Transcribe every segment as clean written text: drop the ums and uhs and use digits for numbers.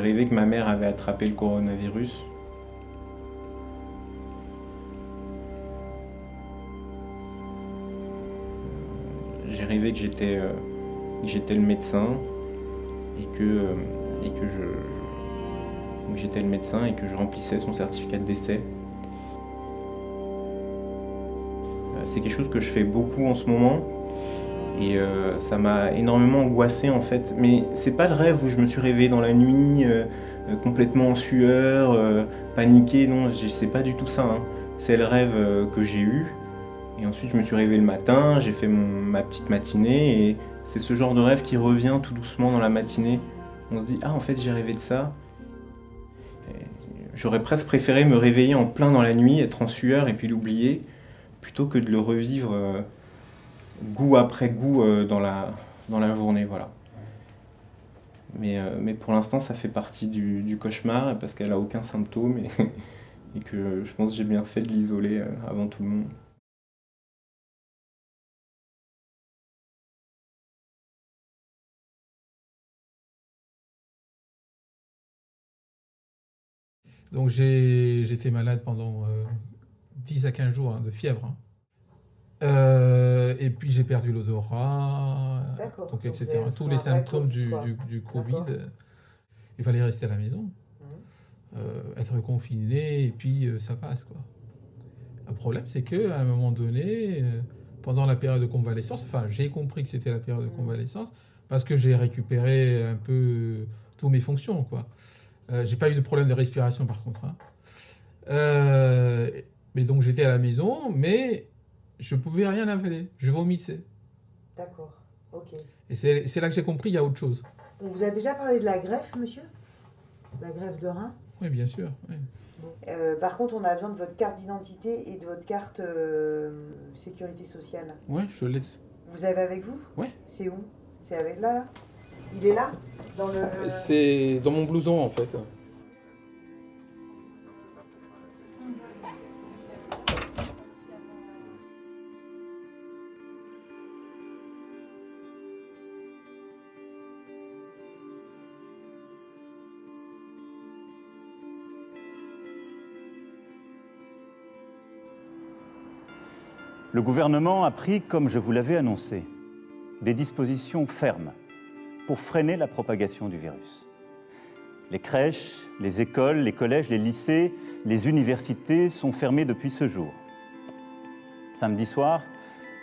rêvé que ma mère avait attrapé le coronavirus. J'ai rêvé que j'étais le médecin et que je remplissais son certificat de décès. C'est quelque chose que je fais beaucoup en ce moment et ça m'a énormément angoissé en fait. Mais c'est pas le rêve où je me suis réveillé dans la nuit, complètement en sueur, paniqué, non, c'est pas du tout ça, hein. C'est le rêve que j'ai eu. Et ensuite je me suis réveillé le matin, j'ai fait ma petite matinée et c'est ce genre de rêve qui revient tout doucement dans la matinée. On se dit ah en fait j'ai rêvé de ça. Et j'aurais presque préféré me réveiller en plein dans la nuit, être en sueur et puis l'oublier, plutôt que de le revivre goût après goût dans la journée. Voilà. Mais pour l'instant ça fait partie du cauchemar parce qu'elle a aucun symptôme et que je pense que j'ai bien fait de l'isoler avant tout le monde. Donc j'étais malade pendant 10 à 15 jours, hein, de fièvre, hein. Et puis j'ai perdu l'odorat, D'accord. donc Donc vous etc. avez Tous fait les un vrai symptômes Covid, quoi. du Covid, D'accord. il fallait rester à la maison, Mhm. être confiné, et puis ça passe, quoi. Le problème, c'est qu'à un moment donné, pendant la période de convalescence, enfin j'ai compris que c'était la période de convalescence, parce que j'ai récupéré un peu toutes mes fonctions, quoi. J'ai pas eu de problème de respiration par contre, hein. Euh, mais donc j'étais à la maison, mais je pouvais rien avaler. Je vomissais. D'accord. Ok. Et c'est là que j'ai compris qu'il y a autre chose. On vous a déjà parlé de la greffe, monsieur? La greffe de rein? Oui, bien sûr. Oui. Bon. Par contre, on a besoin de votre carte d'identité et de votre carte sécurité sociale. Ouais, je l'ai. Vous avez avec vous? Ouais. C'est où? C'est avec là? Il est là? Dans le... C'est dans mon blouson en fait. Le gouvernement a pris, comme je vous l'avais annoncé, des dispositions fermes pour freiner la propagation du virus. Les crèches, les écoles, les collèges, les lycées, les universités sont fermés depuis ce jour. Samedi soir,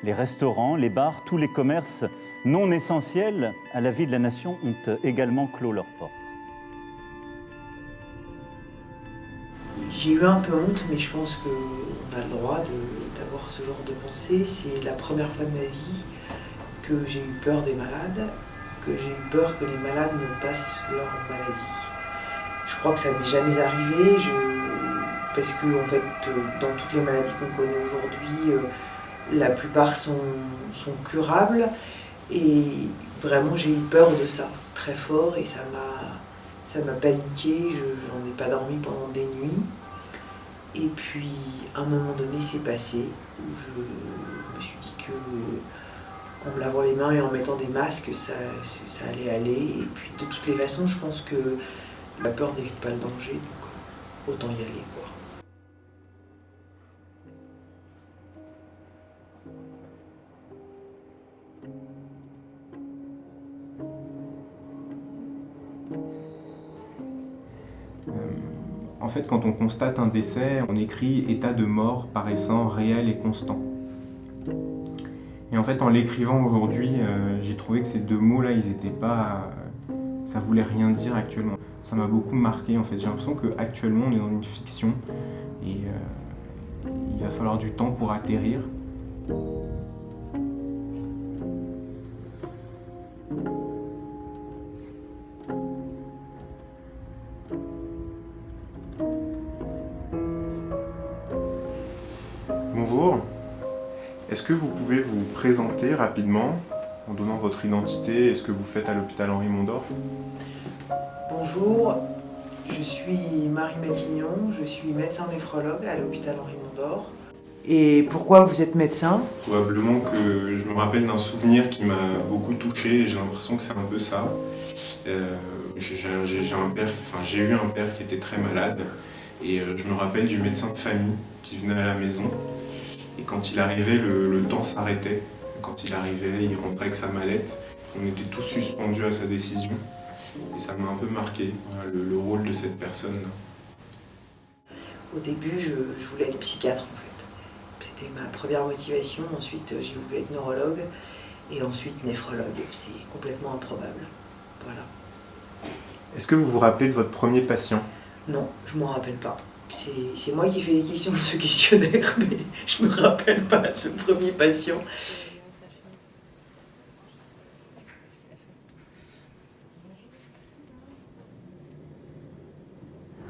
les restaurants, les bars, tous les commerces non essentiels à la vie de la nation ont également clos leurs portes. J'ai eu un peu honte, mais je pense qu'on a le droit d'avoir ce genre de pensée. C'est la première fois de ma vie que j'ai eu peur des malades, que j'ai eu peur que les malades me passent leur maladie. Je crois que ça m'est jamais arrivé, parce que en fait, dans toutes les maladies qu'on connaît aujourd'hui, la plupart sont curables. Et vraiment, j'ai eu peur de ça, très fort, et ça m'a paniqué. J'en ai pas dormi pendant des nuits. Et puis, à un moment donné, c'est passé, où je me suis dit que en me lavant les mains et en mettant des masques, ça allait aller. Et puis, de toutes les façons, je pense que la peur n'évite pas le danger, donc autant y aller, quoi. En fait, quand on constate un décès, on écrit état de mort paraissant réel et constant. Et en fait, en l'écrivant aujourd'hui, j'ai trouvé que ces deux mots-là, ils étaient pas, ça voulait rien dire actuellement. Ça m'a beaucoup marqué. En fait, j'ai l'impression qu'actuellement, on est dans une fiction et il va falloir du temps pour atterrir. Bonjour, est-ce que vous pouvez vous présenter rapidement en donnant votre identité et ce que vous faites à l'hôpital Henri Mondor? Bonjour, je suis Marie Matignon, je suis médecin néphrologue à l'hôpital Henri Mondor. Et pourquoi vous êtes médecin? Probablement que je me rappelle d'un souvenir qui m'a beaucoup touché et j'ai l'impression que c'est un peu ça. J'ai eu un père qui était très malade et je me rappelle du médecin de famille qui venait à la maison et quand il arrivait, le temps s'arrêtait. Quand il arrivait, il rentrait avec sa mallette. On était tous suspendus à sa décision et ça m'a un peu marqué, voilà, le rôle de cette personne-là. Au début, je voulais être psychiatre en fait. C'était ma première motivation. Ensuite, j'ai voulu être neurologue et ensuite néphrologue. C'est complètement improbable. Voilà. Est-ce que vous vous rappelez de votre premier patient? Non, je m'en rappelle pas. C'est moi qui ai fait les questions de ce questionnaire, mais je me rappelle pas de ce premier patient.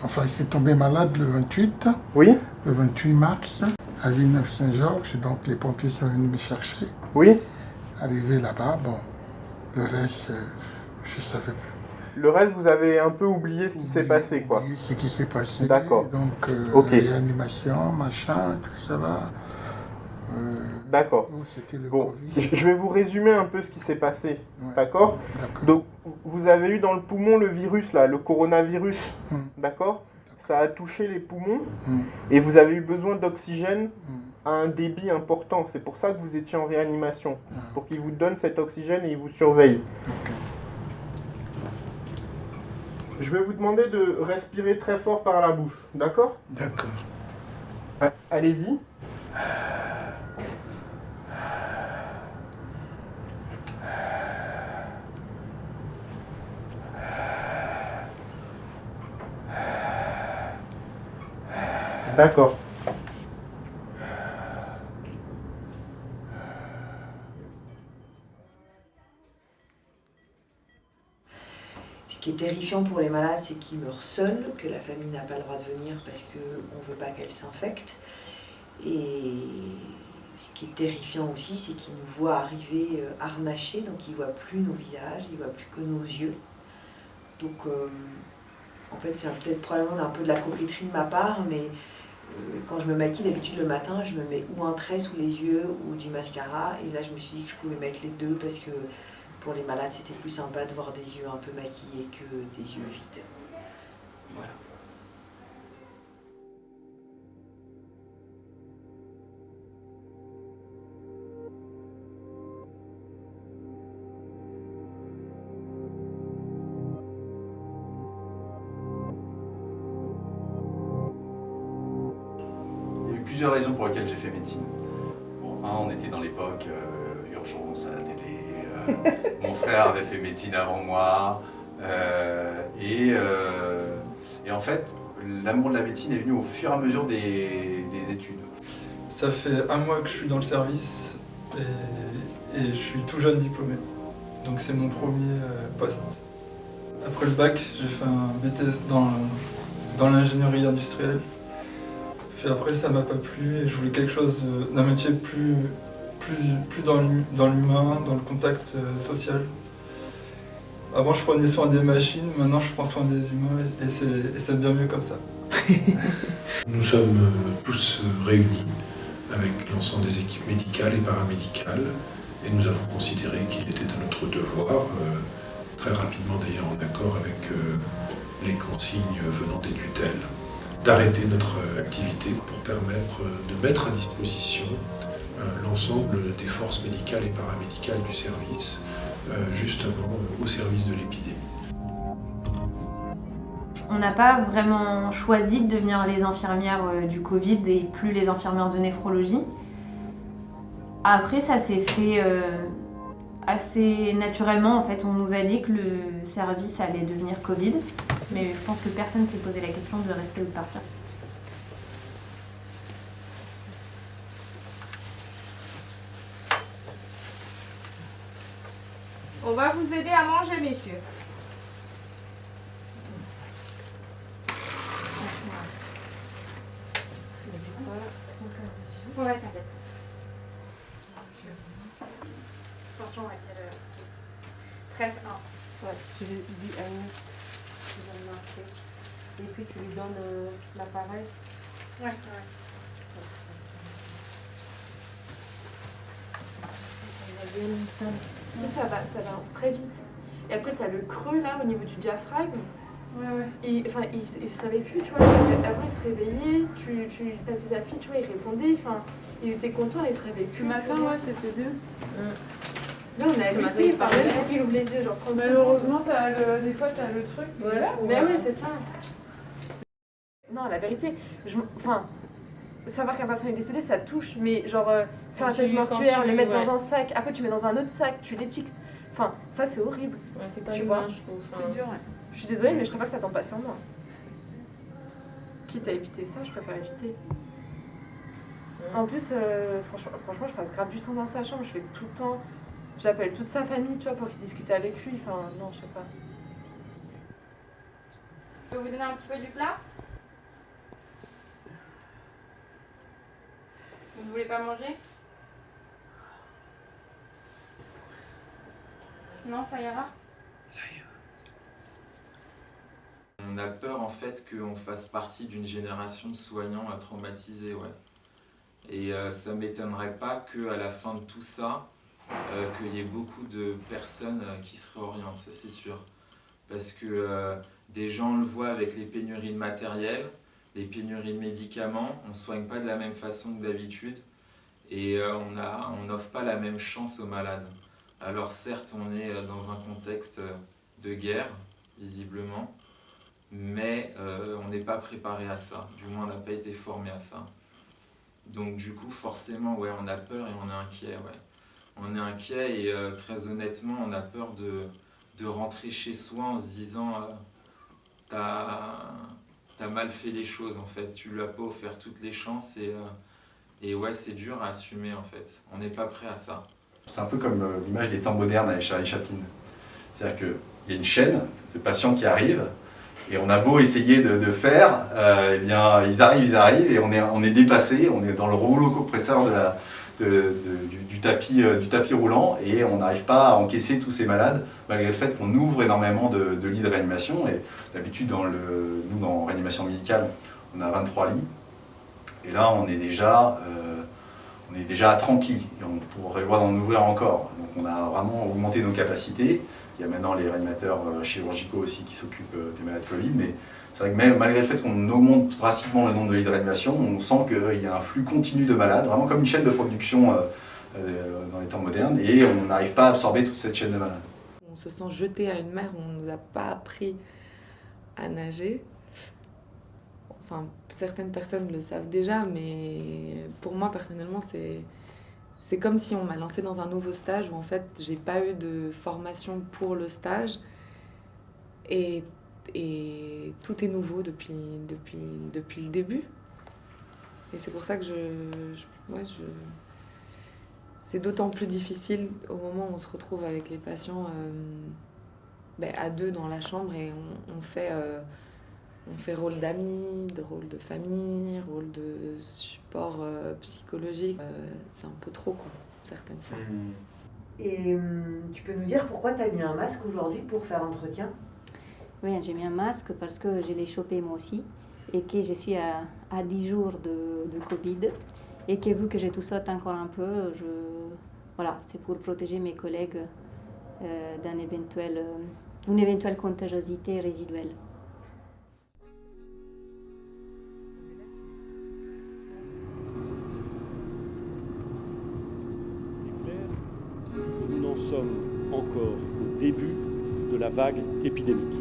Enfin, il s'est tombé malade le 28, Oui, le 28 mars, à Villeneuve-Saint-Georges. Donc les pompiers sont venus me chercher. oui. Arrivé là-bas, bon, le reste, je savais pas. Le reste, vous avez un peu oublié ce qui s'est passé, quoi. Oublié ce qui s'est passé. D'accord. Donc, Ok. réanimation, machin, tout ça là. D'accord. C'était le Bon, Covid. je vais vous résumer un peu ce qui s'est passé, Ouais. d'accord? D'accord. Donc, vous avez eu dans le poumon le virus, là, le coronavirus, d'accord? Ça a touché les poumons et vous avez eu besoin d'oxygène à un débit important. C'est pour ça que vous étiez en réanimation, pour qu'il vous donne cet oxygène et il vous surveille. Ok. Je vais vous demander de respirer très fort par la bouche, d'accord? D'accord. Allez-y. D'accord. Ce qui est terrifiant pour les malades, c'est qu'ils meurent seuls, que la famille n'a pas le droit de venir parce qu'on ne veut pas qu'elle s'infecte. Et ce qui est terrifiant aussi, c'est qu'ils nous voient arriver harnachés, donc ils ne voient plus nos visages, ils ne voient plus que nos yeux. Donc en fait, c'est peut-être probablement un peu de la coquetterie de ma part, mais quand je me maquille d'habitude le matin, je me mets ou un trait sous les yeux ou du mascara. Et là, je me suis dit que je pouvais mettre les deux parce que pour les malades, c'était plus sympa de voir des yeux un peu maquillés que des yeux vides. Voilà. Il y a eu plusieurs raisons pour lesquelles j'ai fait médecine. Bon, on était dans l'époque urgence à la télé. Mon frère avait fait médecine avant moi. Et en fait, l'amour de la médecine est venu au fur et à mesure des études. Ça fait 1 mois que je suis dans le service et je suis tout jeune diplômé. Donc c'est mon premier poste. Après le bac, j'ai fait un BTS dans l'ingénierie industrielle. Puis après, ça m'a pas plu et je voulais quelque chose d'un métier plus dans l'humain, dans le contact social. Avant, je prenais soin des machines, maintenant je prends soin des humains et c'est bien mieux comme ça. Nous sommes tous réunis avec l'ensemble des équipes médicales et paramédicales et nous avons considéré qu'il était de notre devoir, très rapidement d'ailleurs en accord avec les consignes venant des tutelles, d'arrêter notre activité pour permettre de mettre à disposition l'ensemble des forces médicales et paramédicales du service, justement au service de l'épidémie. On n'a pas vraiment choisi de devenir les infirmières du Covid et plus les infirmières de néphrologie. Après, ça s'est fait assez naturellement. En fait, on nous a dit que le service allait devenir Covid, mais je pense que personne ne s'est posé la question de rester ou de partir. On va vous aider à manger, messieurs. Ouais, t'inquiète. Attention à quelle heure? 13h01. Ouais, tu lui dis à Agnès, tu vas le marquer. Et puis tu lui donnes l'appareil. Ouais. Ça avance très vite. Et après, t'as le creux là au niveau du diaphragme. Et, enfin, il se réveille plus, tu vois. Avant, il se réveillait, tu passais sa fille, tu vois, il répondait. Enfin, il était content, il se réveillait plus. Le matin, c'était bien. Là, on a évité, il parlait pour qu'il ouvre les yeux, genre 30 Malheureusement, des fois, t'as le truc. Voilà. Mais oui, c'est ça. Non, la vérité, enfin, savoir qu'un patient est décédé, ça touche, mais genre, faire un test mortuaire, le mettre dans un sac, après tu mets dans un autre sac, tu l'étiquettes. Enfin, ça c'est horrible. Ouais, c'est pas tu humain, vois. je trouve. C'est dur, ouais. Je suis désolée, mais je préfère que ça tombe pas sur moi. Quitte à éviter ça, je préfère éviter. En plus, franchement, je passe grave du temps dans sa chambre, je fais tout le temps. J'appelle toute sa famille, tu vois, pour qu'ils discutent avec lui. Enfin, non, je sais pas. Je peux vous donner un petit peu du plat? Vous ne voulez pas manger? Non, ça ira? Ça ira. On a peur en fait qu'on fasse partie d'une génération de soignants traumatisés, ouais. Et ça m'étonnerait pas qu'à la fin de tout ça, qu'il y ait beaucoup de personnes qui se réorientent, ça c'est sûr. Parce que des gens le voient avec les pénuries de matériel, les pénuries de médicaments, on ne soigne pas de la même façon que d'habitude et on n'offre pas la même chance aux malades. Alors certes, on est dans un contexte de guerre, visiblement, mais on n'est pas préparé à ça, du moins on n'a pas été formé à ça. Donc du coup, forcément, ouais, on a peur et on est inquiet, ouais. On est inquiet et très honnêtement, on a peur de rentrer chez soi en se disant t'as mal fait les choses en fait, tu lui as pas offert toutes les chances et ouais, c'est dur à assumer en fait. On n'est pas prêt à ça. C'est un peu comme l'image des temps modernes avec Charlie Chaplin. C'est-à-dire qu'il y a une chaîne de patients qui arrivent et on a beau essayer de faire, eh bien ils arrivent et on est dépassé, on est dans le rouleau compresseur du tapis roulant et on n'arrive pas à encaisser tous ces malades malgré le fait qu'on ouvre énormément de lits de réanimation. Et d'habitude, nous dans réanimation médicale, on a 23 lits et là on est déjà à 30 lits et on pourrait voir d'en ouvrir encore. Donc on a vraiment augmenté nos capacités. Il y a maintenant les réanimateurs chirurgicaux aussi qui s'occupent des malades Covid, mais c'est vrai que malgré le fait qu'on augmente drastiquement le nombre de lits de réanimation, on sent qu'il y a un flux continu de malades, vraiment comme une chaîne de production dans les temps modernes, et on n'arrive pas à absorber toute cette chaîne de malades. On se sent jeté à une mer où on ne nous a pas appris à nager. Enfin, certaines personnes le savent déjà, mais pour moi personnellement, c'est comme si on m'a lancé dans un nouveau stage où en fait j'ai pas eu de formation pour le stage et tout est nouveau depuis le début. Et c'est pour ça que c'est d'autant plus difficile au moment où on se retrouve avec les patients à deux dans la chambre et on fait rôle d'amis, rôle de famille, rôle de support psychologique. C'est un peu trop, quoi, certaines fois. Et tu peux nous dire pourquoi tu as mis un masque aujourd'hui pour faire l'entretien? Oui, j'ai mis un masque parce que je l'ai chopé moi aussi et que je suis à 10 jours de Covid et que vu que je tousse encore un peu, voilà, c'est pour protéger mes collègues d'une éventuelle contagiosité résiduelle. Nous n'en sommes encore au début de la vague épidémique.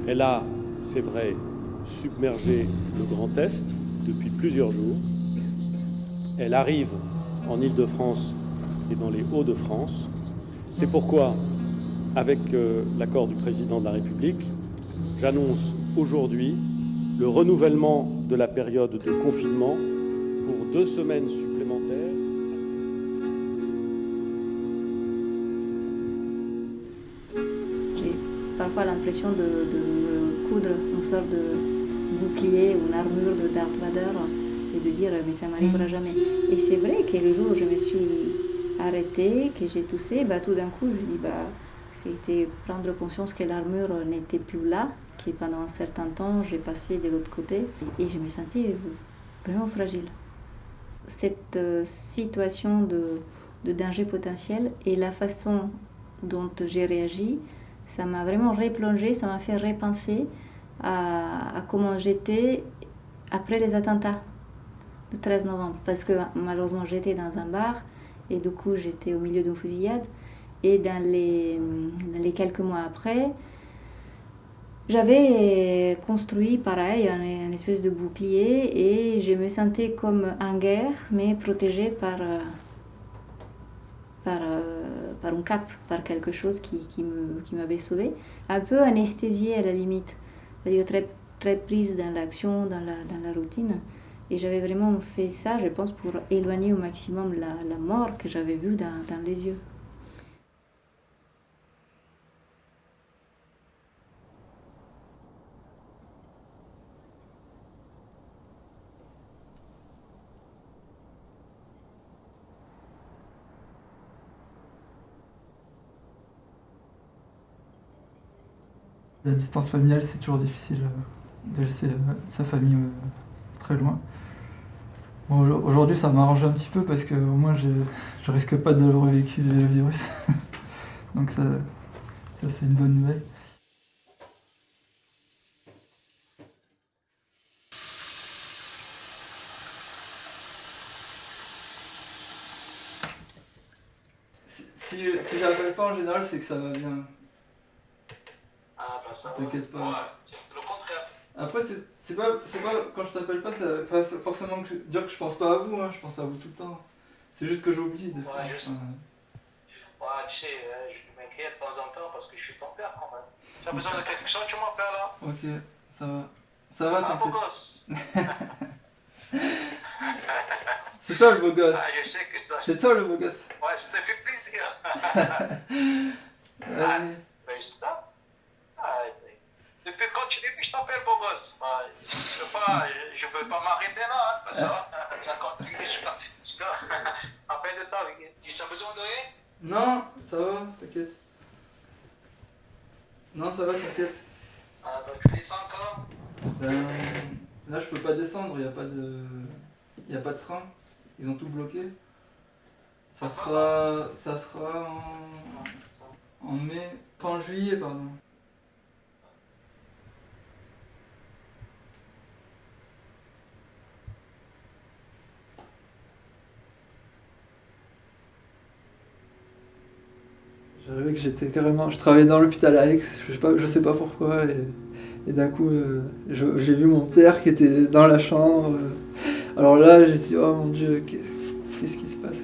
Elle a, c'est vrai, submergé le Grand Est depuis plusieurs jours. Elle arrive en Île-de-France et dans les Hauts-de-France. C'est pourquoi, avec l'accord du président de la République, j'annonce aujourd'hui le renouvellement de la période de confinement pour 2 semaines supplémentaires. Parfois l'impression de me coudre une sorte de bouclier ou une armure de Darth Vader et de dire mais ça m'arrivera jamais. Et c'est vrai que le jour où je me suis arrêtée, que j'ai toussé, tout d'un coup je me dis c'était prendre conscience que l'armure n'était plus là, que pendant un certain temps j'ai passé de l'autre côté et je me sentais vraiment fragile. Cette situation de danger potentiel. Et la façon dont j'ai réagi, ça m'a vraiment replongé, ça m'a fait repenser à comment j'étais après les attentats du 13 novembre. Parce que malheureusement, j'étais dans un bar et du coup, j'étais au milieu d'une fusillade. Et dans les quelques mois après, j'avais construit pareil une espèce de bouclier et je me sentais comme en guerre, mais protégée par un cap, par quelque chose qui m'avait sauvée. Un peu anesthésiée à la limite, c'est-à-dire très, très prise dans l'action, dans la routine. Et j'avais vraiment fait ça, je pense, pour éloigner au maximum la mort que j'avais vue dans les yeux. La distance familiale, c'est toujours difficile de laisser sa famille très loin. Bon, aujourd'hui, ça m'arrange un petit peu parce que au moins, je risque pas de revécu le virus. Donc ça c'est une bonne nouvelle. Si j'appelle pas en général, c'est que ça va bien. Ah bah ça T'inquiète pas. Ouais, c'est le contraire. Après, c'est pas quand je t'appelle pas, ça veut pas forcément dire que je pense pas à vous, hein, je pense à vous tout le temps. C'est juste que j'oublie des fois. Ouais, tu sais, je m'inquiète de temps en temps parce que je suis ton père quand même. Tu as besoin de quelque chose, tu m'appelles là. Ok, ça va. Ça va, Un beau t'inquiète. gosse. C'est toi le beau gosse. Ah, je sais que ça. C'est toi le beau gosse. Ouais, ça te fait plaisir. Vas-y. Ben ça. Ah, depuis quand tu dis que je t'appelle beau gosse, je veux pas m'arrêter là, hein, parce que ça continue jusqu'à la fin de ta vie. Tu as besoin de rien? Non, ça va, t'inquiète. Non, ça va, t'inquiète. Ah, donc tu descends encore? Là, je peux pas descendre, il y a pas de train. Ils ont tout bloqué. Ça sera en mai, 30 juillet, pardon. J'arrivais que j'étais carrément... Je travaillais dans l'hôpital à Aix, je sais pas pourquoi, et d'un coup, j'ai vu mon père qui était dans la chambre. Alors là, j'ai dit, oh mon Dieu, qu'est-ce qui se passe?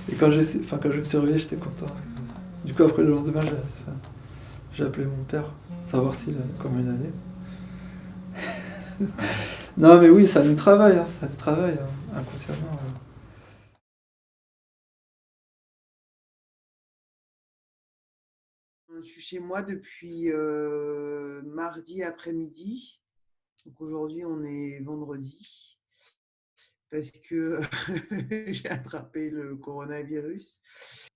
Et quand je me suis réveillé, j'étais content. Du coup, après le lendemain, j'ai appelé mon père, savoir comment il allait. Non, mais oui, ça nous travaille, inconsciemment. Je suis chez moi depuis mardi après-midi. Donc aujourd'hui, on est vendredi. Parce que j'ai attrapé le coronavirus.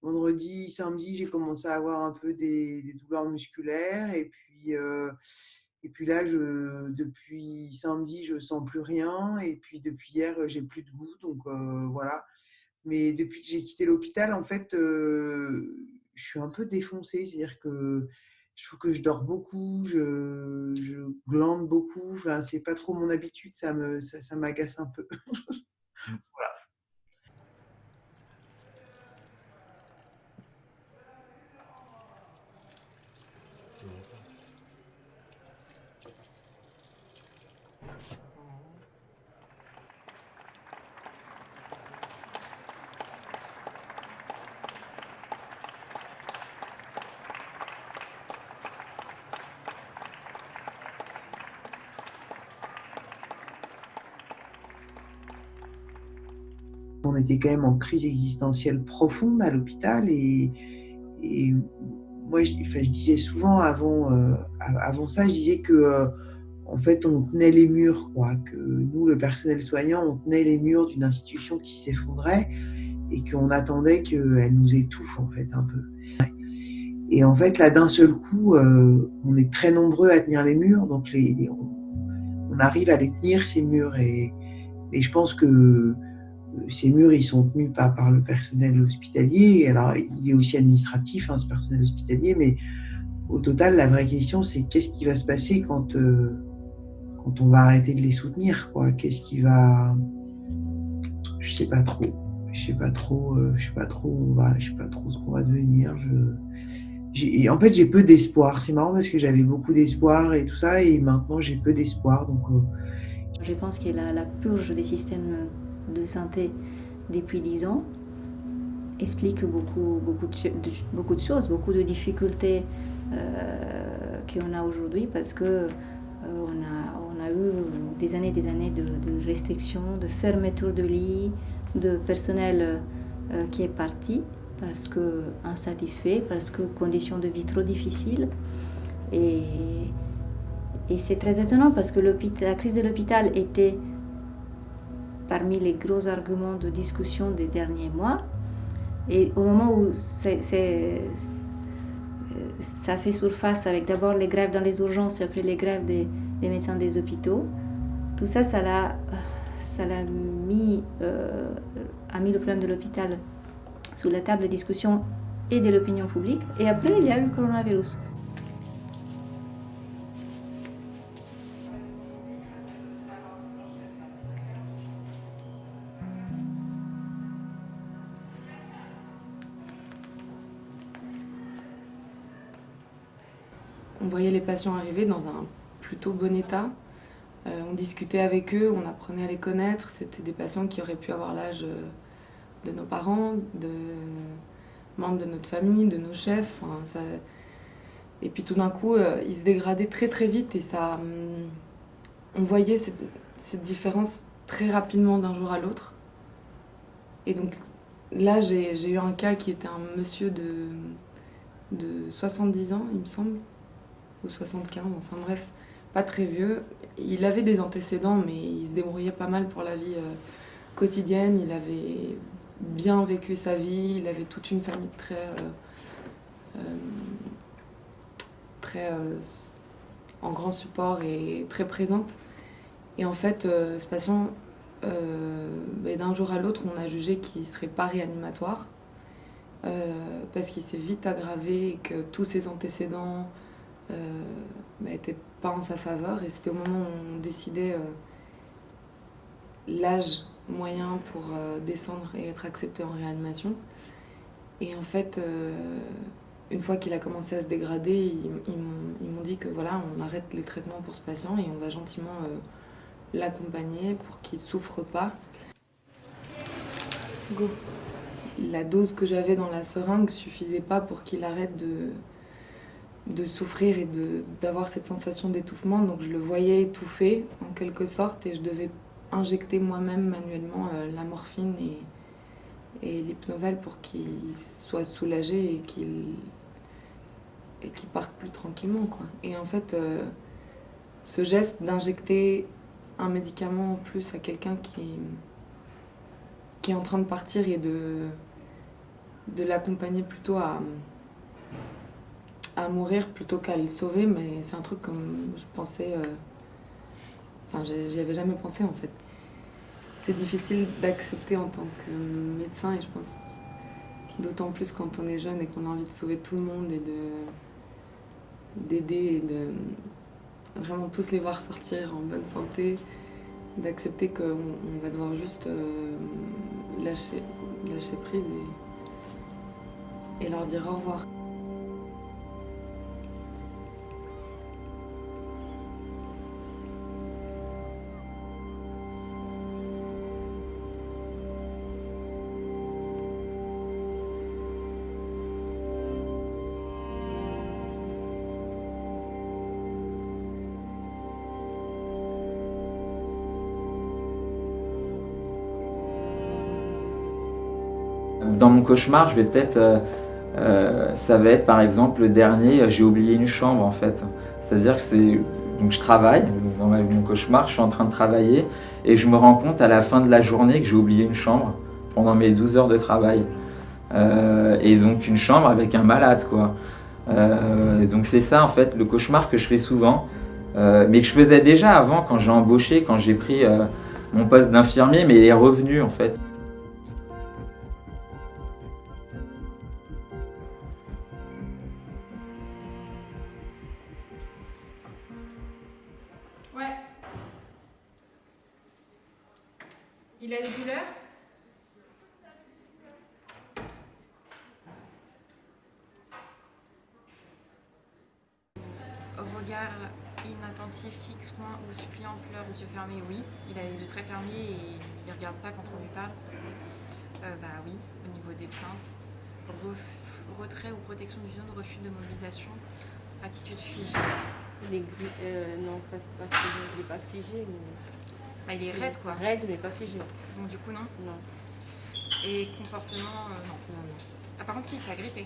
Vendredi, samedi, j'ai commencé à avoir un peu des douleurs musculaires. Et puis là, depuis samedi, je ne sens plus rien. Et puis depuis hier, j'ai plus de goût. Donc voilà. Mais depuis que j'ai quitté l'hôpital, en fait, je suis un peu défoncée. C'est-à-dire que je trouve que je dors beaucoup, je glande beaucoup. Enfin, c'est pas trop mon habitude, ça m'agace un peu. Voilà. On était quand même en crise existentielle profonde à l'hôpital et moi je disais souvent avant ça, je disais que en fait on tenait les murs, quoi, que nous le personnel soignant on tenait les murs d'une institution qui s'effondrait et qu'on attendait qu'elle nous étouffe en fait un peu. Et en fait là d'un seul coup on est très nombreux à tenir les murs, donc on arrive à les tenir, ces murs. Et je pense que ces murs, ils sont tenus pas par le personnel hospitalier. Alors, il est aussi administratif, hein, ce personnel hospitalier, mais au total, la vraie question, c'est qu'est-ce qui va se passer quand on va arrêter de les soutenir, quoi. Qu'est-ce qui va... Je sais pas trop ce qu'on va devenir. En fait, j'ai peu d'espoir. C'est marrant parce que j'avais beaucoup d'espoir et tout ça, et maintenant j'ai peu d'espoir. Donc, je pense que la purge des systèmes de santé depuis 10 ans explique beaucoup de choses, beaucoup de difficultés qu'on a aujourd'hui, parce que on a eu des années de restrictions, de fermeture de lits, de personnel qui est parti parce que insatisfait, parce que conditions de vie trop difficiles. Et c'est très étonnant parce que la crise de l'hôpital était parmi les gros arguments de discussion des derniers mois. Et au moment où ça fait surface avec d'abord les grèves dans les urgences et après les grèves des médecins des hôpitaux, tout ça, a mis le problème de l'hôpital sous la table de discussion et de l'opinion publique. Et après, il y a eu le coronavirus. On voyait les patients arriver dans un plutôt bon état. On discutait avec eux, on apprenait à les connaître. C'était des patients qui auraient pu avoir l'âge de nos parents, de membres de notre famille, de nos chefs. Et puis tout d'un coup, ils se dégradaient très très vite et on voyait cette différence très rapidement d'un jour à l'autre. Et donc là, j'ai eu un cas qui était un monsieur de 70 ans, il me semble, ou 75, enfin bref, pas très vieux. Il avait des antécédents, mais il se débrouillait pas mal pour la vie quotidienne. Il avait bien vécu sa vie, il avait toute une famille très en grand support et très présente. Et en fait, ce patient, d'un jour à l'autre, on a jugé qu'il ne serait pas réanimatoire parce qu'il s'est vite aggravé et que tous ses antécédents n'étaient pas en sa faveur. Et c'était au moment où on décidait l'âge moyen pour descendre et être accepté en réanimation. Et en fait, une fois qu'il a commencé à se dégrader, ils m'ont dit que voilà, on arrête les traitements pour ce patient et on va gentiment l'accompagner pour qu'il ne souffre pas. Go. La dose que j'avais dans la seringue ne suffisait pas pour qu'il arrête de souffrir et d'avoir cette sensation d'étouffement. Donc je le voyais étouffé en quelque sorte et je devais injecter moi-même manuellement la morphine et l'hypnoval pour qu'il soit soulagé et qu'il parte plus tranquillement, quoi. Et en fait, ce geste d'injecter un médicament en plus à quelqu'un qui est en train de partir et de l'accompagner plutôt à mourir plutôt qu'à le sauver, mais c'est un truc comme je pensais... j'y avais jamais pensé en fait. C'est difficile d'accepter en tant que médecin et je pense d'autant plus quand on est jeune et qu'on a envie de sauver tout le monde et d'aider et de vraiment tous les voir sortir en bonne santé, d'accepter qu'on va devoir juste lâcher prise et leur dire au revoir. Dans mon cauchemar, je vais peut-être, ça va être par exemple le dernier, j'ai oublié une chambre en fait. C'est-à-dire que donc je travaille, dans mon cauchemar, je suis en train de travailler et je me rends compte à la fin de la journée que j'ai oublié une chambre pendant mes 12 heures de travail. Et donc une chambre avec un malade, quoi. Donc c'est ça en fait, le cauchemar que je fais souvent, mais que je faisais déjà avant quand j'ai embauché, quand j'ai pris mon poste d'infirmier, mais il est revenu en fait. Ouais. Il a des douleurs? Regard inattentif, fixe, loin ou suppliant, pleure, les yeux fermés, oui. Il a les yeux très fermés et il regarde pas quand on lui parle. Bah oui, au niveau des plaintes. Retrait ou protection du zone, refus de mobilisation, attitude figée. Non, c'est pas figé, il est pas figé. Mais... Bah, il est raide quoi. Raide mais pas figé. Bon du coup non. Non. Et comportement, non. Ah par contre si, il s'est agrippé.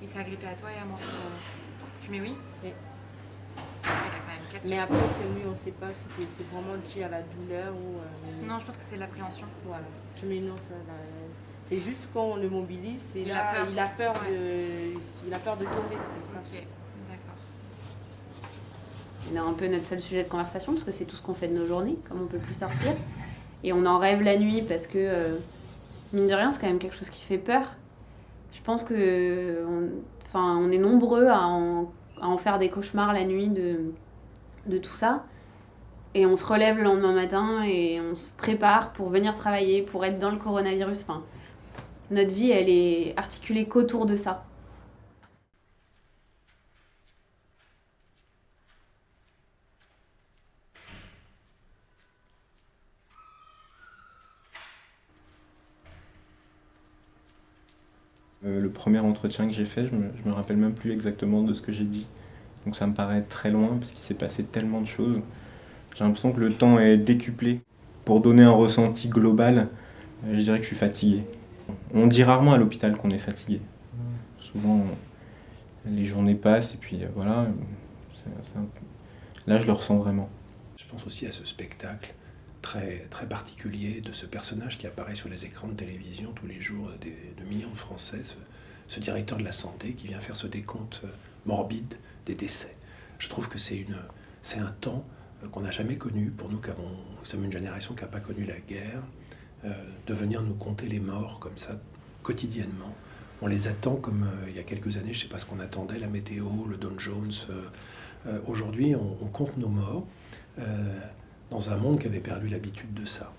Il s'est agrippé à toi et à moi. Tu mets oui? Oui. Il a quand même 4 Mais après, c'est lui, on ne sait pas si c'est vraiment dû à la douleur ou... Non, je pense que c'est l'appréhension. Voilà. Tu mets non, ça... C'est juste quand on le mobilise, c'est Il là, a peur. il a peur Ouais. il a peur de tomber, c'est ça. Ok, d'accord. On est un peu notre seul sujet de conversation parce que c'est tout ce qu'on fait de nos journées, comme on peut plus sortir. Et on en rêve la nuit parce que, mine de rien, c'est quand même quelque chose qui fait peur. Je pense que on est nombreux à en faire des cauchemars la nuit de tout ça. Et on se relève le lendemain matin et on se prépare pour venir travailler, pour être dans le coronavirus. Enfin, notre vie, elle est articulée qu'autour de ça. Le premier entretien que j'ai fait, je me rappelle même plus exactement de ce que j'ai dit. Donc ça me paraît très loin parce qu'il s'est passé tellement de choses. J'ai l'impression que le temps est décuplé. Pour donner un ressenti global, je dirais que je suis fatigué. On dit rarement à l'hôpital qu'on est fatigué. Souvent, les journées passent et puis voilà. Là, je le ressens vraiment. Je pense aussi à ce spectacle très, très particulier de ce personnage qui apparaît sur les écrans de télévision tous les jours de millions de Français, ce directeur de la santé qui vient faire ce décompte morbide des décès. Je trouve que c'est un temps qu'on n'a jamais connu, pour nous qui sommes une génération qui n'a pas connu la guerre, de venir nous compter les morts comme ça, quotidiennement. On les attend comme il y a quelques années, je ne sais pas ce qu'on attendait, la météo, le Dow Jones. Aujourd'hui, on compte nos morts dans un monde qui avait perdu l'habitude de ça.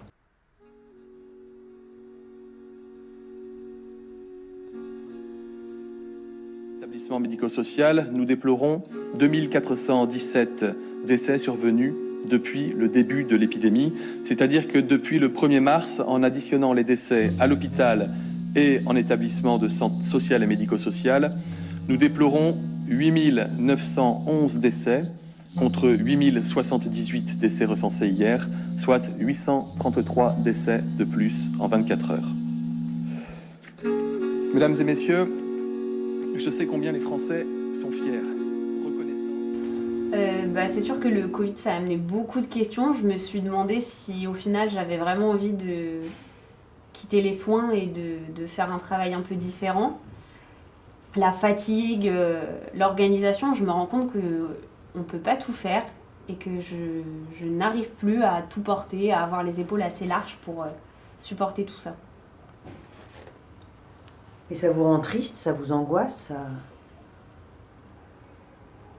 Établissement médico-social, nous déplorons 2417 décès survenus depuis le début de l'épidémie, c'est-à-dire que depuis le 1er mars, en additionnant les décès à l'hôpital et en établissement de santé sociale et médico-social, nous déplorons 8911 décès contre 8078 décès recensés hier, soit 833 décès de plus en 24 heures. Mesdames et messieurs, je sais combien les Français sont fiers, reconnaissants. C'est sûr que le Covid, ça a amené beaucoup de questions. Je me suis demandé si au final j'avais vraiment envie de quitter les soins et de faire un travail un peu différent. La fatigue, l'organisation, je me rends compte qu'on ne peut pas tout faire et que je n'arrive plus à tout porter, à avoir les épaules assez larges pour supporter tout ça. Et ça vous rend triste, ça vous angoisse ça...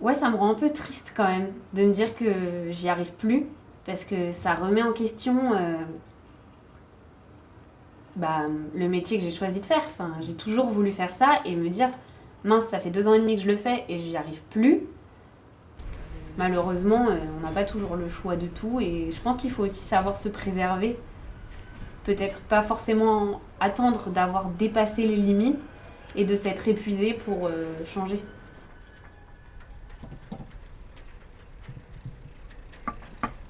Ouais, ça me rend un peu triste quand même de me dire que j'y arrive plus parce que ça remet en question le métier que j'ai choisi de faire. Enfin, j'ai toujours voulu faire ça et me dire mince, ça fait 2 ans et demi que je le fais et j'y arrive plus. Malheureusement, on n'a pas toujours le choix de tout et je pense qu'il faut aussi savoir se préserver. Peut-être pas forcément attendre d'avoir dépassé les limites et de s'être épuisé pour changer.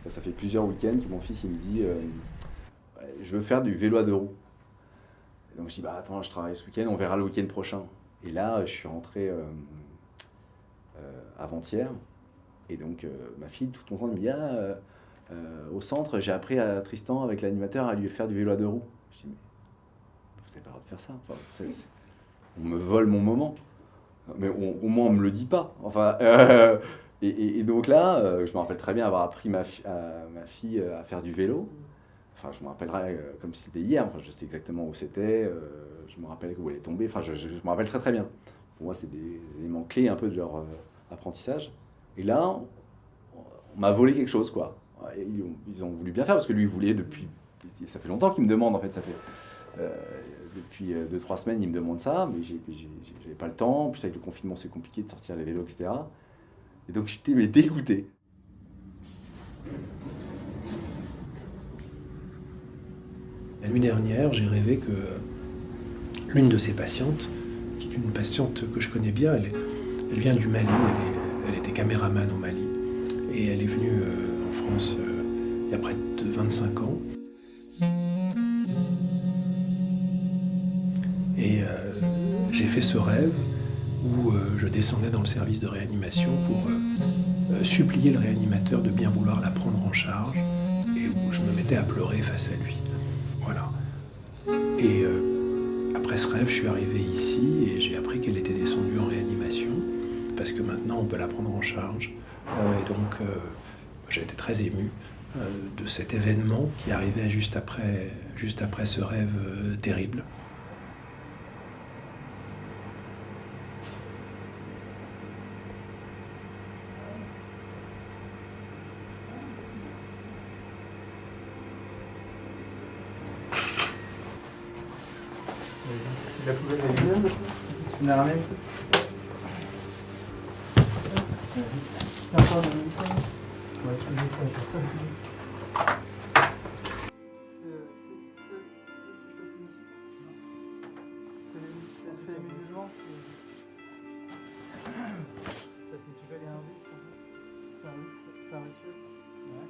Ça fait plusieurs week-ends que mon fils il me dit je veux faire du vélo à 2 roues. Et donc je dis attends, je travaille ce week-end, on verra le week-end prochain. Et là je suis rentré avant-hier et donc ma fille toute contente me dit au centre j'ai appris à Tristan avec l'animateur à lui faire du vélo à 2 roues. Je dis mais vous n'avez pas le droit de faire ça. Enfin, on me vole mon moment. Mais au moins on me le dit pas. Enfin Et donc là, je me rappelle très bien avoir appris ma fille à faire du vélo. Enfin, je me rappellerai comme si c'était hier, enfin, je sais exactement où c'était, je me rappelle où elle est tombée, enfin, je me rappelle très très bien. Pour moi, c'est des éléments clés un peu de leur apprentissage. Et là, on m'a volé quelque chose, quoi. Et ils ont voulu bien faire, parce que lui, il voulait depuis... Ça fait longtemps qu'il me demande, en fait, ça fait... depuis 2-3 semaines, il me demande ça, mais j'avais pas le temps. En plus, avec le confinement, c'est compliqué de sortir les vélos, etc. Et donc, j'étais dégoûté. La nuit dernière, j'ai rêvé que l'une de ces patientes, qui est une patiente que je connais bien, elle vient du Mali, elle était caméraman au Mali, et elle est venue en France il y a près de 25 ans. Et j'ai fait ce rêve où je descendais dans le service de réanimation pour supplier le réanimateur de bien vouloir la prendre en charge, et où je me mettais à pleurer face à lui. Voilà. Et après ce rêve, je suis arrivé ici et j'ai appris qu'elle était descendue en réanimation, parce que maintenant on peut la prendre en charge. Et donc j'ai été très ému de cet événement qui arrivait juste après ce rêve terrible. La poubelle est vide. Tu l'as ramené? D'accord, ouais, tu me dis ça. Ça signifie qu'il y a un rite, c'est un rituel. Ouais.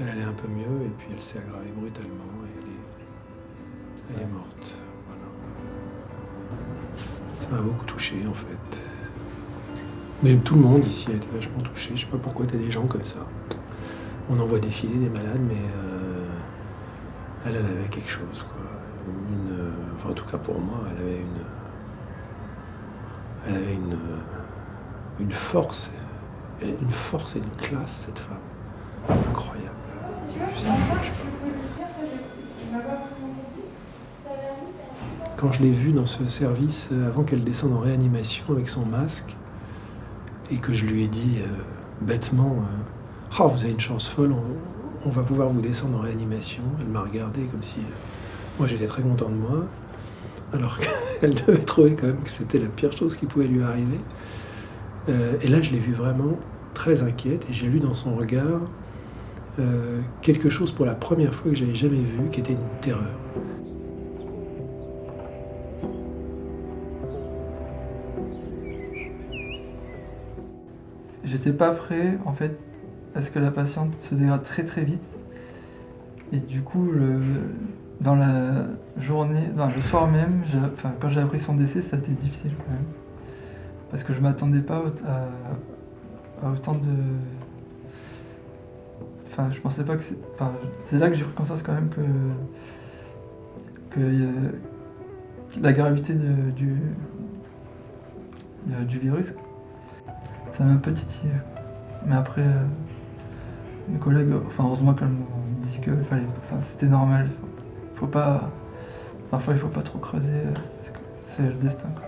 Elle allait un peu mieux et puis elle s'est aggravée brutalement et elle est morte. Voilà. Ça m'a beaucoup touché en fait. Mais tout le monde ici a été vachement touché. Je sais pas pourquoi t'as des gens comme ça. On en voit défiler des malades, mais elle avait quelque chose, quoi. Enfin, en tout cas pour moi, elle avait une force. Une force et une classe, cette femme. Incroyable. Quand je l'ai vue dans ce service, avant qu'elle descende en réanimation avec son masque, et que je lui ai dit bêtement « Oh, vous avez une chance folle, on va pouvoir vous descendre en réanimation », elle m'a regardé comme si... moi, j'étais très content de moi, alors qu'elle devait trouver quand même que c'était la pire chose qui pouvait lui arriver. Et là, je l'ai vue vraiment très inquiète, et j'ai lu dans son regard quelque chose pour la première fois que j'avais jamais vu, qui était une terreur. J'étais pas prêt en fait parce que la patiente se dégrade très très vite et du coup dans la journée, le soir même, quand j'ai appris son décès, ça a été difficile quand même parce que je m'attendais pas à autant de... Enfin, je pensais pas que c'est là que j'ai pris conscience quand même que la gravité du virus, ça m'a un peu titillé. Mais après, mes collègues, heureusement qu'elles m'ont dit que c'était normal. Parfois, il faut pas trop creuser, c'est le destin, quoi.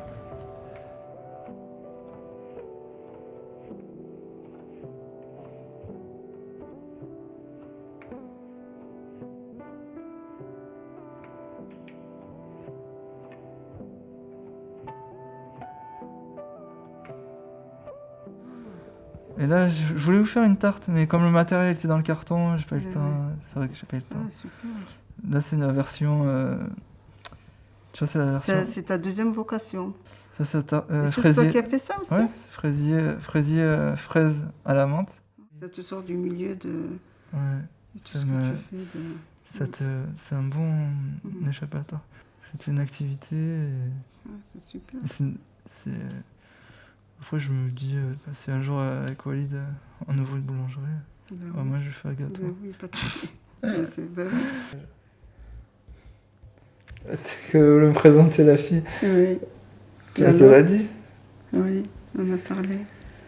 Et là, je voulais vous faire une tarte, mais comme le matériel était dans le carton, j'ai pas eu le temps. C'est vrai que j'ai pas eu le temps. Là, c'est une version Tu vois, c'est la version. C'est ta deuxième vocation. Ça, c'est c'est toi qui as fait ça aussi? Ouais, c'est fraise à la menthe. Ça te sort du milieu de. Ouais, c'est un bon échappatoire. C'est une activité. C'est super. Après, je me dis, si un jour avec Walid, on ouvre une boulangerie, moi je vais faire gâteau. Oui, pas de souci. C'est bien. Que me présenter la fille. Oui. Tu l'as dit? Oui, on a parlé.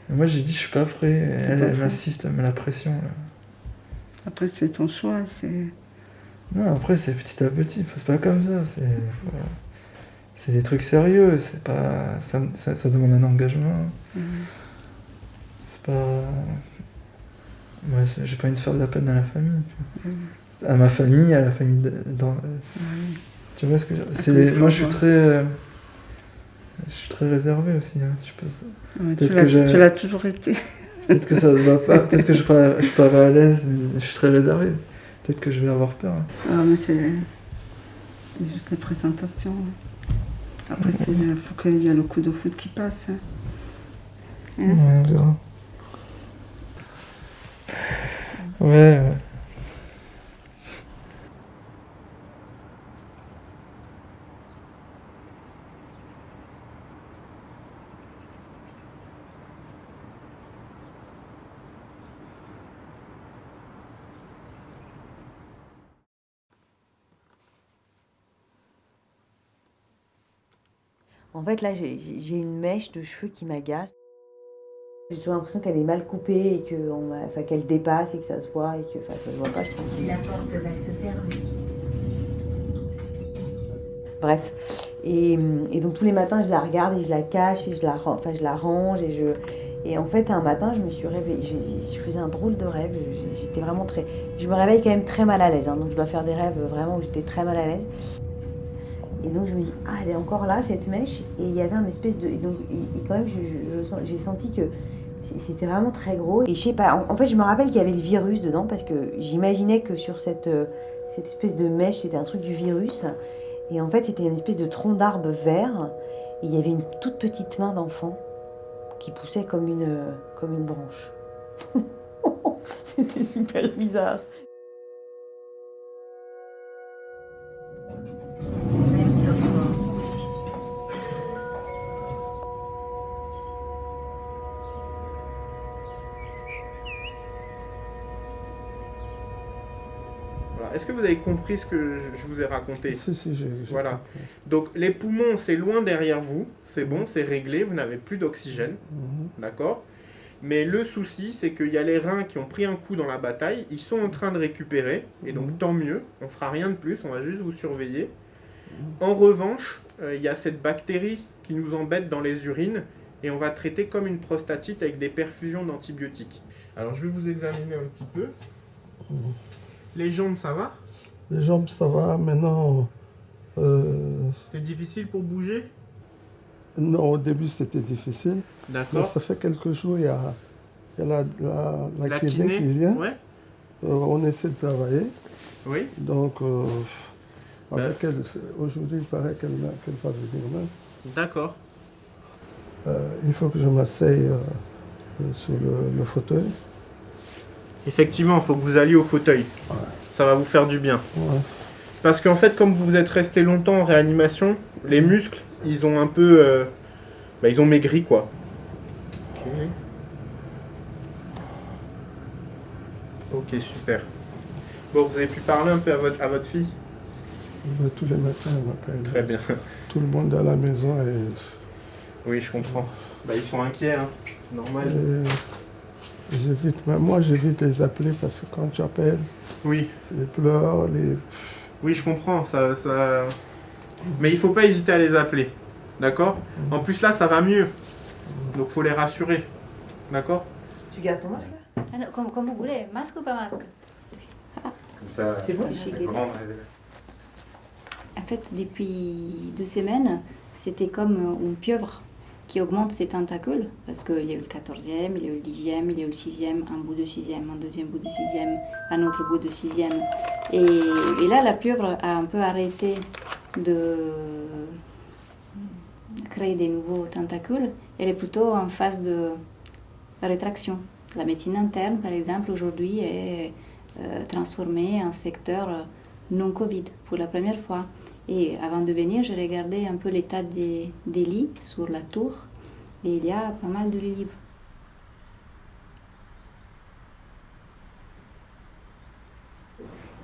Et moi j'ai dit je suis pas prêt. Elle m'assiste, elle met la pression. Là. Après c'est ton choix, c'est. Non, après c'est petit à petit, c'est pas comme ça. C'est des trucs sérieux, c'est pas. Ça demande un engagement. C'est pas. Moi j'ai pas envie de faire de la peine à la famille. À ma famille, à la famille Tu vois ce que je veux dire? Moi je suis très réservé aussi, hein, je pense. Ouais, tu l'as toujours été. Peut-être que ça ne va pas, peut-être que je parais à l'aise, mais je suis très réservé. Peut-être que je vais avoir peur. Ah, mais c'est juste les présentations. Après, il faut qu'il y ait le coup de foot qui passe. Hein. Ouais, on verra. Ouais. En fait, là, j'ai une mèche de cheveux qui m'agace. J'ai toujours l'impression qu'elle est mal coupée et qu'elle dépasse et que ça se voit et que ça se voit pas, je pense. La porte va se fermer. Bref. Et donc tous les matins, je la regarde et je la cache et je la range et en fait, un matin, je me suis réveillée, je faisais un drôle de rêve. J'étais vraiment je me réveille quand même très mal à l'aise, hein, donc je dois faire des rêves vraiment où j'étais très mal à l'aise. Et donc je me dis, elle est encore là, cette mèche. Et il y avait un espèce de... Et donc quand même, j'ai senti que c'était vraiment très gros. Et je sais pas, en fait, je me rappelle qu'il y avait le virus dedans, parce que j'imaginais que sur cette espèce de mèche, c'était un truc du virus. Et en fait, c'était une espèce de tronc d'arbre vert. Et il y avait une toute petite main d'enfant qui poussait comme une branche. C'était super bizarre. Est-ce que vous avez compris ce que je vous ai raconté? Si, j'ai voilà. compris. Donc les poumons, c'est loin derrière vous, c'est bon, c'est réglé, vous n'avez plus d'oxygène, d'accord? Mais le souci, c'est qu'il y a les reins qui ont pris un coup dans la bataille, ils sont en train de récupérer, et donc tant mieux, on fera rien de plus, on va juste vous surveiller. En revanche, il y a cette bactérie qui nous embête dans les urines, et on va traiter comme une prostatite avec des perfusions d'antibiotiques. Alors je vais vous examiner un petit peu. Les jambes, ça va? Les jambes, ça va. Maintenant... C'est difficile pour bouger? Non, au début, c'était difficile. D'accord. Mais ça fait quelques jours, il y a la kiné qui vient. Ouais. On essaie de travailler. Oui. Donc, avec elle, aujourd'hui, il paraît qu'elle va venir même. D'accord. Il faut que je m'asseye sur le fauteuil. Effectivement, il faut que vous alliez au fauteuil. Ouais. Ça va vous faire du bien. Ouais. Parce qu'en fait, comme vous êtes resté longtemps en réanimation, les muscles, ils ont un peu... ils ont maigri, quoi. Ok, super. Bon, vous avez pu parler un peu à votre fille? Tous les matins, elle m'appelle. Très bien. Tout le monde à la maison et... Oui, je comprends. Ils sont inquiets, hein. C'est normal. Moi, j'évite de les appeler parce que quand tu appelles, oui. C'est les pleurs, les... Oui, je comprends. Mais il ne faut pas hésiter à les appeler. D'accord? En plus, là, ça va mieux. Donc, il faut les rassurer. D'accord? Tu gardes ton masque là? Comme vous voulez, masque ou pas masque? Comme ça, c'est bon. En fait, depuis 2 semaines, c'était comme une pieuvre qui augmente ses tentacules, parce qu'il y a eu le 14e, il y a eu le 10e, il y a eu le 6e, un bout de 6e, un deuxième bout de 6e, un autre bout de 6e. Et là, la pieuvre a un peu arrêté de créer des nouveaux tentacules, elle est plutôt en phase de rétraction. La médecine interne, par exemple, aujourd'hui est transformée en secteur non-Covid pour la première fois. Et avant de venir, j'ai regardé un peu l'état des lits sur la tour et il y a pas mal de lits libres.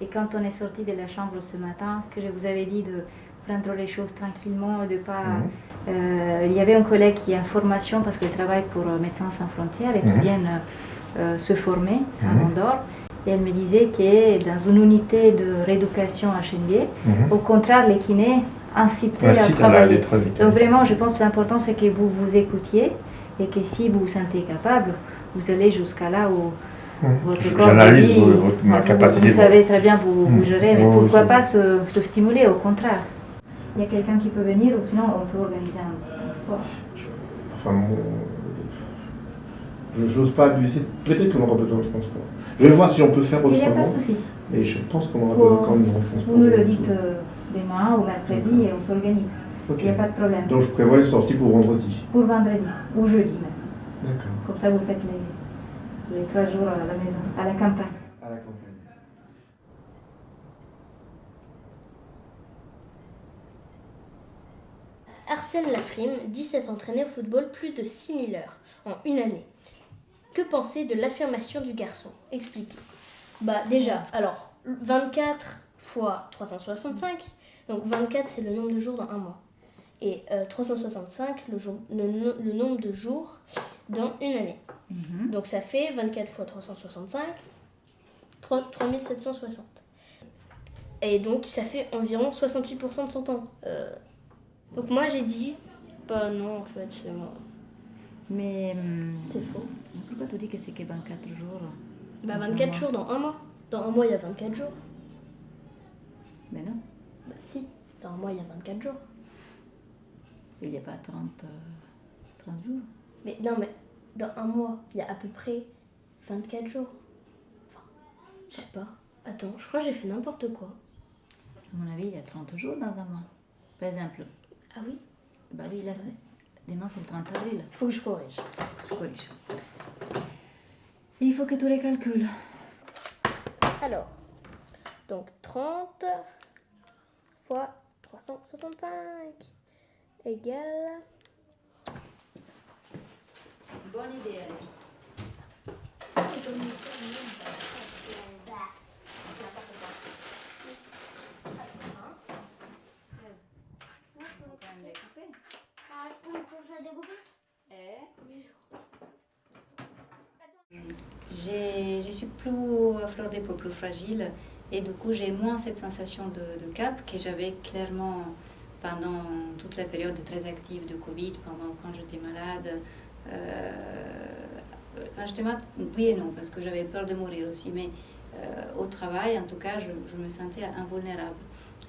Et quand on est sorti de la chambre ce matin, que je vous avais dit de prendre les choses tranquillement, de pas... il y avait un collègue qui est en formation parce qu'il travaille pour Médecins sans frontières et qui vient se former à Andorre. Et elle me disait que dans une unité de rééducation à Chenvier, au contraire, les kinés incitaient à travailler. Donc vraiment, je pense que l'important, c'est que vous vous écoutiez et que si vous vous sentez capable, vous allez jusqu'à là où votre corps dit, ma capacité. Vous savez très bien vous gérer, mais pourquoi pas se stimuler, au contraire. Il y a quelqu'un qui peut venir ou sinon on peut organiser un transport. Enfin, j'ose pas abuser. Peut-être qu'on aura besoin de transport. Je vais voir si on peut faire autrement. Il n'y a pas de souci. Mais je pense qu'on aura besoin quand même de transport. Vous nous le dites demain ou mercredi et on s'organise. Il n'y a pas de problème. Donc je prévois une sortie pour vendredi. Pour vendredi ou jeudi même. D'accord. Comme ça vous faites les 3 jours à la maison, à la campagne. À la campagne. Arsène Lafrime dit s'être entraîné au football plus de 6000 heures en une année. Que penser de l'affirmation du garçon? Expliquez. Bah déjà, alors 24 fois 365, donc 24 c'est le nombre de jours dans un mois. Et 365 le nombre de jours dans une année. Donc ça fait 24 fois 365, 3760. Et donc ça fait environ 68% de son temps. Donc moi j'ai dit, bah non en fait c'est moi. Mais c'est faux. Pourquoi tu dis que c'est que 24 jours? Bah 24 jours dans un mois. Dans un mois il y a 24 jours. Mais non. Bah si, dans un mois il y a 24 jours. Il n'y a pas 30 jours. Mais non mais dans un mois il y a à peu près 24 jours. Enfin, je sais pas. Attends, je crois que j'ai fait n'importe quoi. À mon avis il y a 30 jours dans un mois. Par exemple. Ah oui? Bah oui, là demain c'est le 30 avril. Faut que je corrige. Je corrige. Il faut que tu les calcules. Alors, donc 30 fois 365 égale... Bonne idée, Je suis plus à fleur des peaux, plus fragile et du coup j'ai moins cette sensation de cap que j'avais clairement pendant toute la période très active de Covid, pendant quand j'étais malade. Quand j'étais malade, oui et non, parce que j'avais peur de mourir aussi, mais au travail en tout cas je me sentais invulnérable.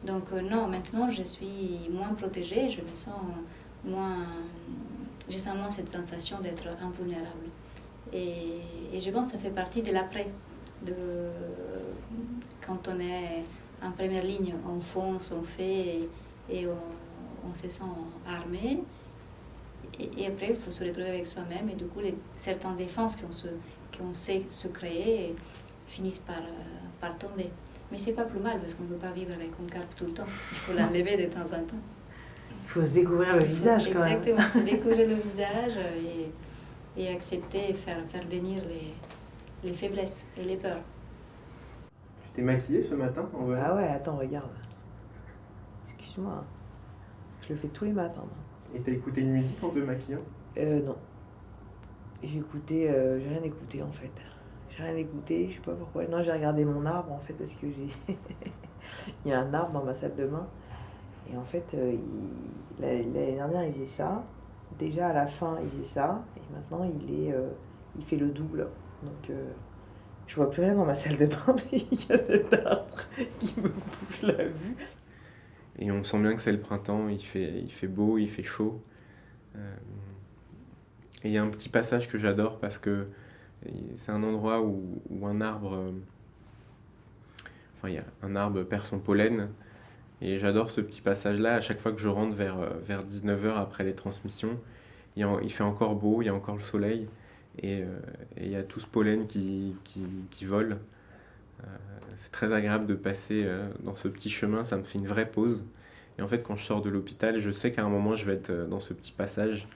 Donc non, maintenant je suis moins protégée, je me sens moins, je sens moins cette sensation d'être invulnérable. Et je pense que ça fait partie de l'après. Quand on est en première ligne, on fonce, on fait et on se sent armé. Et après, il faut se retrouver avec soi-même. Et du coup, certaines défenses qu'on sait se créer finissent par tomber. Mais c'est pas plus mal parce qu'on ne peut pas vivre avec un cap tout le temps. Il faut l'enlever de temps en temps. Il faut se découvrir le visage quand même. Exactement, se découvrir le visage et accepter et faire venir les faiblesses et les peurs. Tu t'es maquillée ce matin en vrai? Ah ouais, attends, regarde. Excuse-moi. Je le fais tous les matins. Et t'as écouté une musique en te maquillant? Non. J'ai rien écouté en fait. J'ai rien écouté, je sais pas pourquoi. Non, j'ai regardé mon arbre en fait parce que il y a un arbre dans ma salle de bain. Et en fait, l'année dernière, il faisait ça. Déjà à la fin, il faisait ça. Et maintenant, il fait le double. Donc, je vois plus rien dans ma salle de bain, mais il y a cet arbre qui me bouge la vue. Et on sent bien que c'est le printemps, il fait beau, il fait chaud. Et il y a un petit passage que j'adore parce que c'est un endroit où un arbre... Enfin, un arbre perd son pollen Et j'adore ce petit passage-là. À chaque fois que je rentre vers 19h après les transmissions, il fait encore beau, il y a encore le soleil. Et il y a tout ce pollen qui vole. C'est très agréable de passer dans ce petit chemin, ça me fait une vraie pause. Et en fait, quand je sors de l'hôpital, je sais qu'à un moment, je vais être dans ce petit passage.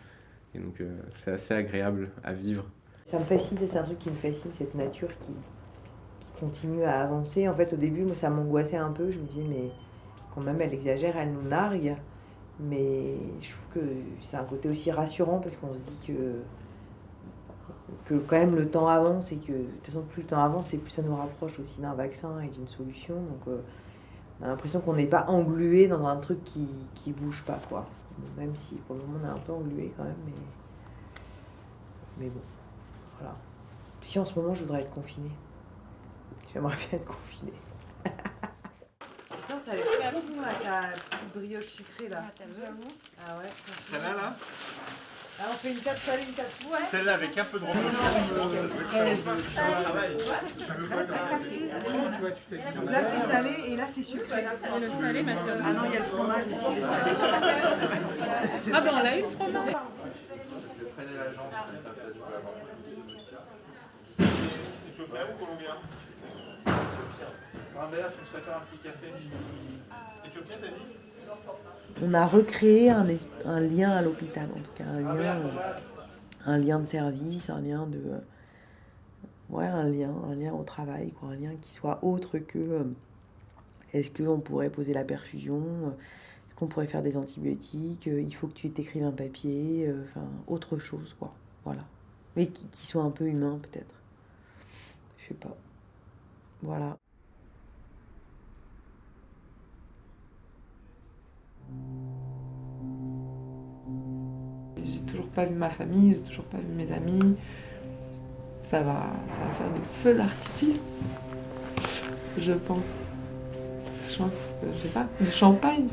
Et donc, c'est assez agréable à vivre. Ça me fascine, c'est un truc qui me fascine, cette nature qui continue à avancer. En fait, au début, moi, ça m'angoissait un peu. Je me disais, mais quand même, elle exagère, elle nous nargue. Mais je trouve que c'est un côté aussi rassurant parce qu'on se dit que quand même le temps avance et que de toute façon, plus le temps avance et plus ça nous rapproche aussi d'un vaccin et d'une solution. Donc, on a l'impression qu'on n'est pas englué dans un truc qui bouge pas, quoi. Même si pour le moment, on est un peu englué quand même. Mais bon, voilà. Si en ce moment, je voudrais être confinée. J'aimerais bien être confinée. Putain, ça a l'air très bon là, ta petite brioche sucrée là. Ah ouais. Celle-là là Ah, on fait une table salée, une table froide. Celle-là avec un peu de reblochon. Donc là c'est salé et là c'est sucré. Il y a le salé maintenant. Ah non, il y a le fromage, mais c'est salé. Ah ben on l'a eu le fromage. Je prenais la jambe, ça peut-être pas avant. Éthiopien ou colombien? D'ailleurs, je serais faire un petit café. Éthiopien, t'as dit? On a recréé un lien à l'hôpital, en tout cas, un lien de service, un lien de... Ouais, un lien au travail, quoi, un lien qui soit autre que... Est-ce qu'on pourrait poser la perfusion? Est-ce qu'on pourrait faire des antibiotiques? Il faut que tu t'écrives un papier, enfin, autre chose, quoi, voilà. Mais qui soit un peu humain, peut-être. Je sais pas. Voilà. J'ai toujours pas vu ma famille, j'ai toujours pas vu mes amis. Ça va faire des feux d'artifice, je pense. Je sais pas, du champagne.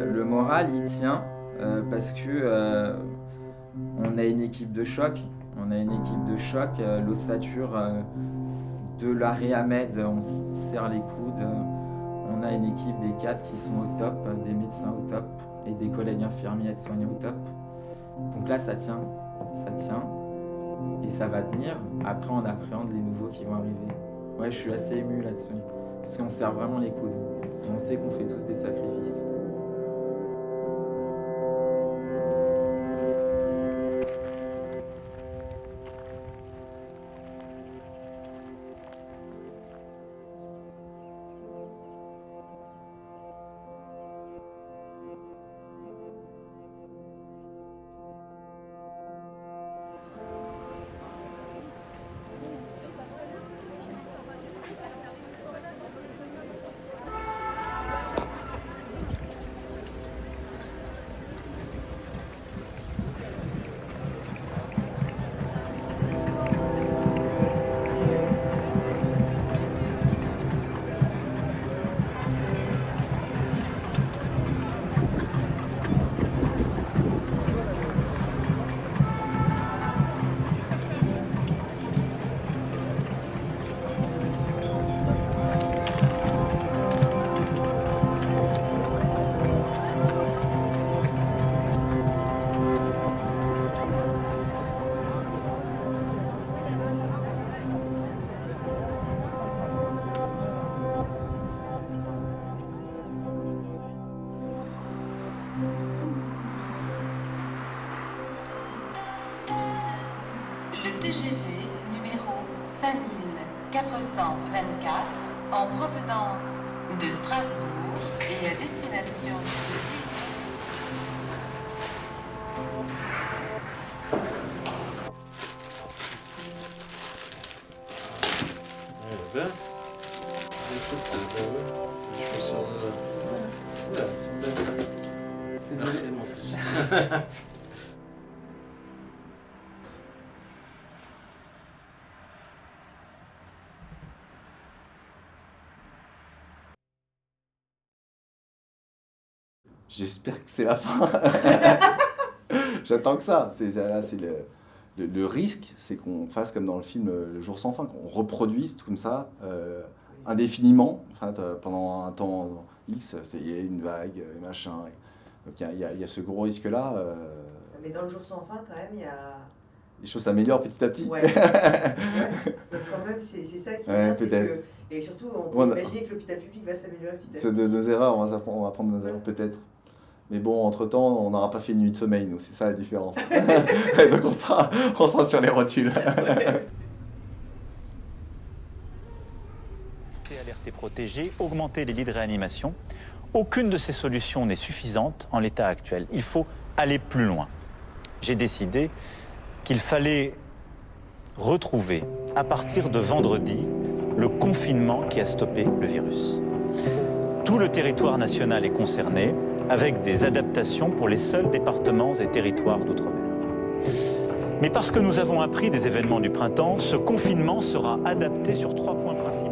Le moral, il tient parce que on a une équipe de choc. On a une équipe de choc. L'ossature de l'arrêt Ahmed, on se serre les coudes. On a une équipe des 4 qui sont au top, des médecins au top et des collègues infirmiers aides-soignants au top. Donc là, ça tient et ça va tenir. Après, on appréhende les nouveaux qui vont arriver. Ouais, je suis assez ému là-dessus parce qu'on serre vraiment les coudes. Et on sait qu'on fait tous des sacrifices. TGV numéro 5424 en provenance de Strasbourg et à destination de Merci mon fils. J'espère que c'est la fin. J'attends que ça. Là, c'est le risque, c'est qu'on fasse comme dans le film Le Jour sans fin, qu'on reproduise tout comme ça indéfiniment, enfin, pendant un temps X, il y a une vague, machin. Donc il y a ce gros risque-là. Mais dans Le Jour sans fin, quand même, il y a... Les choses s'améliorent petit à petit. Ouais. Donc quand même, c'est ça qui est bien, c'est que... Et surtout, on peut imaginer que l'hôpital public va s'améliorer petit à petit. De nos erreurs, on va apprendre nos erreurs peut-être. Mais bon, entre-temps, on n'aura pas fait une nuit de sommeil, nous, c'est ça la différence. Donc on sera sur les rotules. Alerter, protéger, augmenter les lits de réanimation. Aucune de ces solutions n'est suffisante en l'état actuel. Il faut aller plus loin. J'ai décidé qu'il fallait retrouver, à partir de vendredi, le confinement qui a stoppé le virus. Tout le territoire national est concerné, avec des adaptations pour les seuls départements et territoires d'outre-mer. Mais parce que nous avons appris des événements du printemps, ce confinement sera adapté sur 3 points principaux.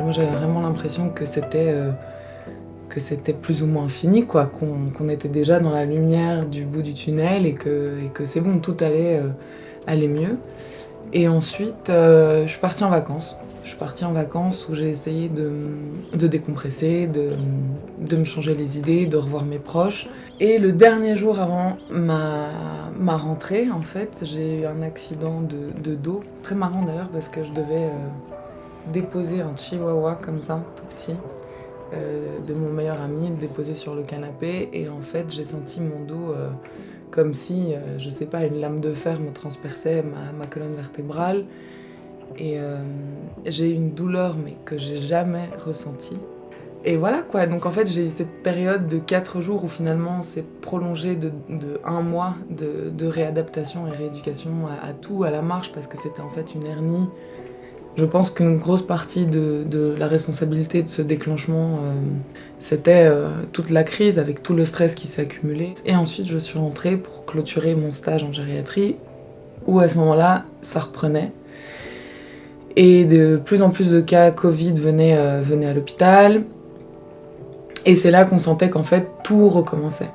Moi, j'avais vraiment l'impression que c'était plus ou moins fini, quoi, qu'on était déjà dans la lumière du bout du tunnel et que c'est bon, tout allait mieux. Et ensuite, je suis partie en vacances. Je suis partie en vacances où j'ai essayé de décompresser, de me changer les idées, de revoir mes proches. Et le dernier jour avant ma rentrée, en fait, j'ai eu un accident de dos. Très marrant d'ailleurs parce que je devais déposer un chihuahua comme ça, tout petit, de mon meilleur ami, le déposer sur le canapé. Et en fait, j'ai senti mon dos comme si, je sais pas, une lame de fer me transperçait ma colonne vertébrale. Et j'ai eu une douleur mais que j'ai jamais ressentie. Et voilà quoi, donc en fait j'ai eu cette période de 4 jours où finalement c'est prolongé de 1 mois de réadaptation et rééducation à tout, à la marche, parce que c'était en fait une hernie. Je pense qu'une grosse partie de la responsabilité de ce déclenchement, c'était toute la crise avec tout le stress qui s'est accumulé. Et ensuite je suis rentrée pour clôturer mon stage en gériatrie, où à ce moment-là ça reprenait. Et de plus en plus de cas Covid venaient à l'hôpital. Et c'est là qu'on sentait qu'en fait tout recommençait.